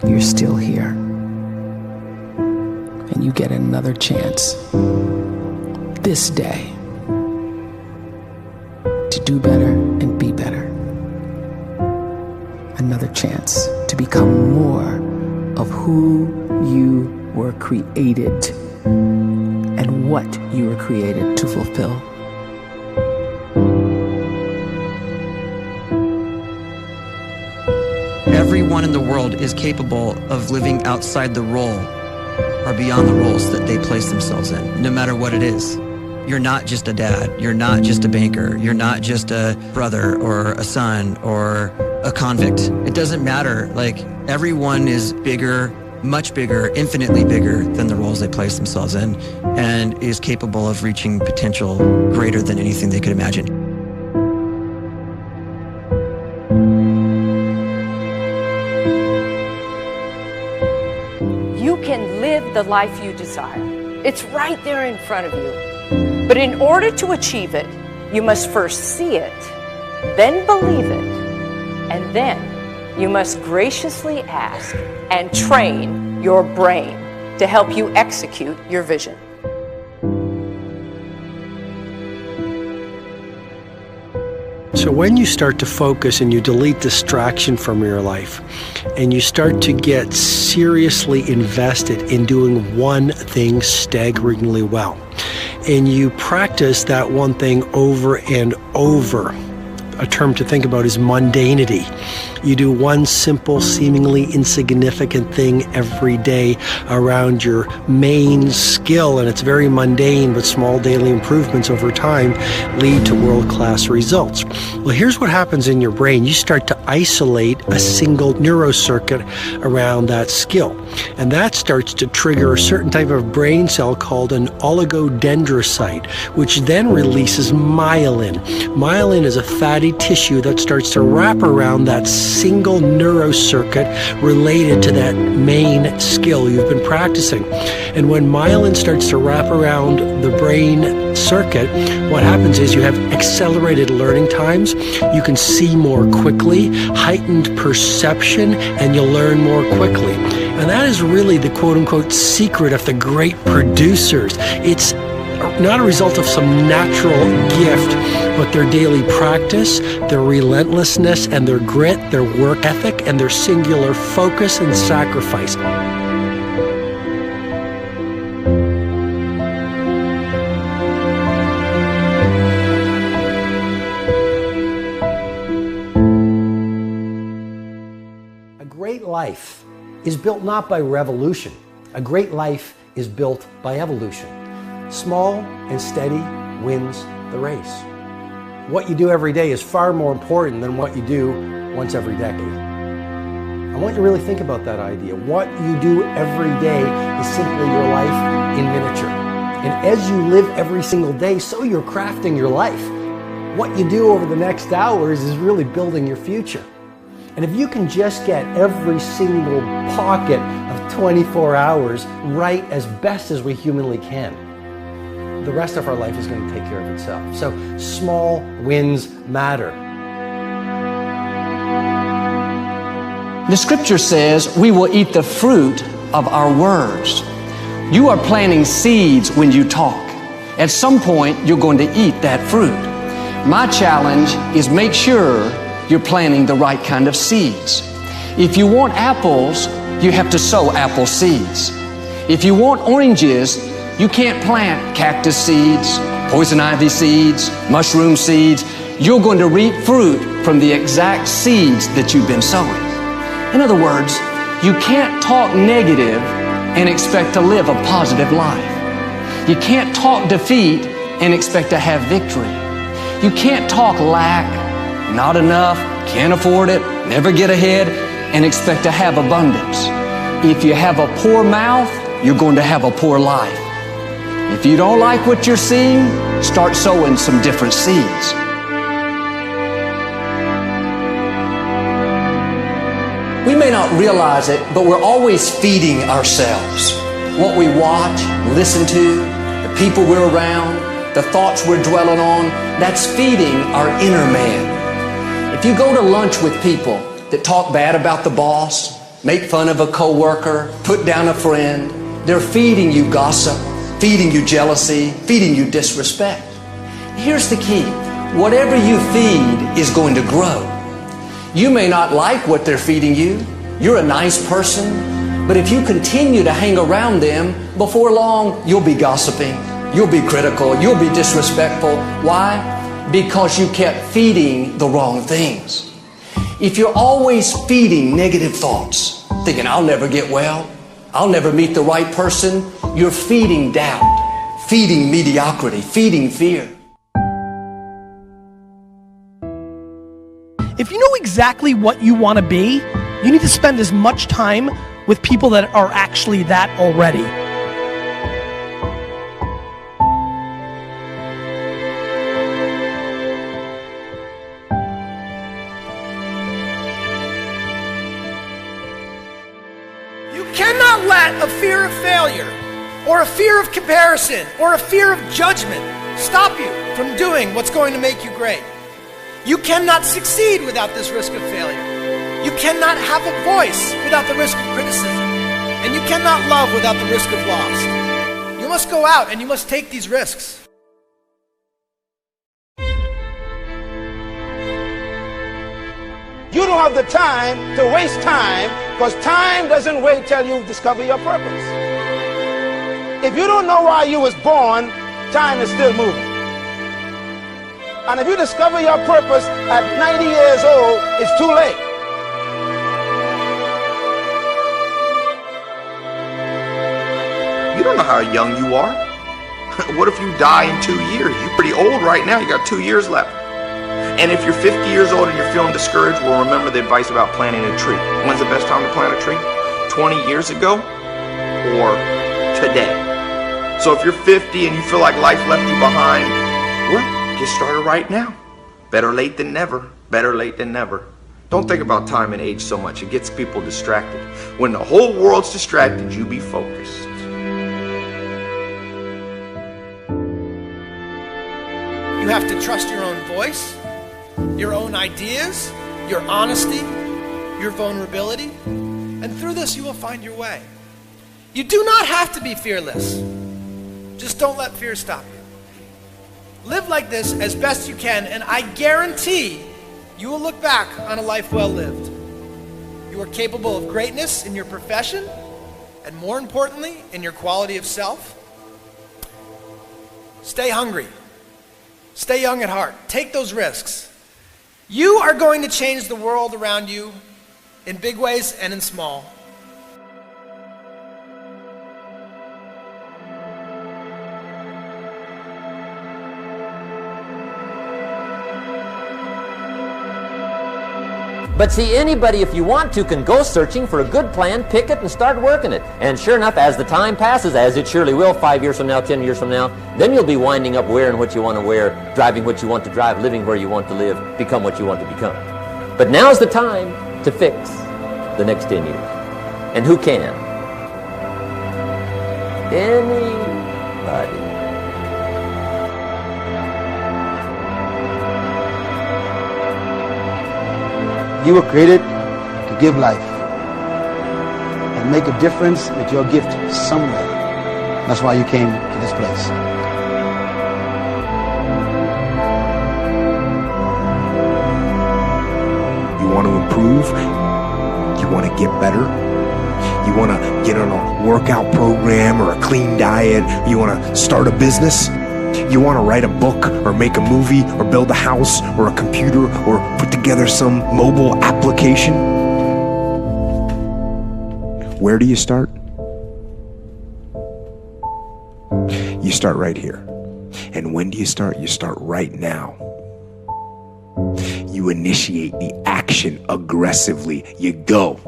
you're still here. And you get another chance this day to do better and be better. Another chance to become more of who you were created and what you were created to fulfill. Everyone in the world is capable of living outside the role or beyond the roles that they place themselves in, no matter what it is. You're not just a dad, you're not just a banker, you're not just a brother or a son or a convict. It doesn't matter. Like, everyone is bigger, much bigger, infinitely bigger than the roles they place themselves in, and is capable of reaching potential greater than anything they could imagine. You can live the life you desire. It's right there in front of you. But in order to achieve it, you must first see it, then believe it, and then you must graciously ask and train your brain to help you execute your vision. So when you start to focus and you delete distraction from your life, and you start to get seriously invested in doing one thing staggeringly well, and you practice that one thing over and over, a term to think about is mundanity. You do one simple, seemingly insignificant thing every day around your main skill, and it's very mundane, but small daily improvements over time lead to world-class results. Well, here's what happens in your brain. You start to isolate a single neurocircuit around that skill, and that starts to trigger a certain type of brain cell called an oligodendrocyte, which then releases myelin. Myelin is a fatty tissue that starts to wrap around that single neurocircuit related to that main skill you've been practicing. And when myelin starts to wrap around the brain circuit, what happens is you have accelerated learning times, you can see more quickly, heightened perception, and you'll learn more quickly. And that is really the quote-unquote secret of the great producers. It's not a result of some natural gift, but their daily practice, their relentlessness and their grit, their work ethic, and their singular focus and sacrifice. A great life is built not by revolution. A great life is built by evolution. Small and steady wins the race. What you do every day is far more important than what you do once every decade. I want you to really think about that idea. What you do every day is simply your life in miniature. And as you live every single day, so you're crafting your life. What you do over the next hours is really building your future. And if you can just get every single pocket of 24 hours right as best as we humanly can, the rest of our life is going to take care of itself. So small wins matter. The scripture says we will eat the fruit of our words. You are planting seeds when you talk. At some point, you're going to eat that fruit. My challenge is make sure you're planting the right kind of seeds. If you want apples, you have to sow apple seeds. If you want oranges, you can't plant cactus seeds, poison ivy seeds, mushroom seeds. You're going to reap fruit from the exact seeds that you've been sowing. In other words, you can't talk negative and expect to live a positive life. You can't talk defeat and expect to have victory. You can't talk lack, not enough, can't afford it, never get ahead, and expect to have abundance. If you have a poor mouth, you're going to have a poor life. If you don't like what you're seeing, start sowing some different seeds. We may not realize it, but we're always feeding ourselves. What we watch, listen to, the people we're around, the thoughts we're dwelling on, that's feeding our inner man. If you go to lunch with people that talk bad about the boss, make fun of a coworker, put down a friend. They're feeding you gossip, feeding you jealousy, feeding you disrespect. Here's the key. Whatever you feed is going to grow. You may not like what they're feeding you. You're a nice person, but if you continue to hang around them, before long, you'll be gossiping, you'll be critical, you'll be disrespectful. Why? Because you kept feeding the wrong things. If you're always feeding negative thoughts, thinking, I'll never get well, I'll never meet the right person, you're feeding doubt, feeding mediocrity, feeding fear. If you know exactly what you want to be, you need to spend as much time with people that are actually that already. You cannot let a fear of failure, or a fear of comparison, or a fear of judgment stop you from doing what's going to make you great. You cannot succeed without this risk of failure. You cannot have a voice without the risk of criticism. And you cannot love without the risk of loss. You must go out and you must take these risks. You don't have the time to waste time, because time doesn't wait till you discover your purpose. If you don't know why you was born, time is still moving. And if you discover your purpose at 90 years old, it's too late. You don't know how young you are. What if you die in 2 years? You're pretty old right now. You got 2 years left. And if you're 50 years old and you're feeling discouraged, well, remember the advice about planting a tree. When's the best time to plant a tree? 20 years ago or today? So if you're 50 and you feel like life left you behind, well, get started right now. Better late than never. Better late than never. Don't think about time and age so much. It gets people distracted. When the whole world's distracted, you be focused. You have to trust your own voice, your own ideas, your honesty, your vulnerability, and through this you will find your way. You do not have to be fearless. Just don't let fear stop you. Live like this as best you can, and I guarantee you will look back on a life well lived. You are capable of greatness in your profession, and more importantly, in your quality of self. Stay hungry. Stay young at heart. Take those risks. You are going to change the world around you in big ways and in small. But see, anybody, if you want to, can go searching for a good plan, pick it, and start working it. And sure enough, as the time passes, as it surely will 5 years from now, 10 years from now, then you'll be winding up wearing what you want to wear, driving what you want to drive, living where you want to live, become what you want to become. But now's the time to fix the next 10 years. And who can? Anybody. You were created to give life and make a difference with your gift somewhere. That's why you came to this place. You want to improve? You want to get better? You want to get on a workout program or a clean diet? You want to start a business? You want to write a book or make a movie or build a house or a computer or put together some mobile application? Where do you start? You start right here. And when do you start? You start right now. You initiate the action aggressively. You go.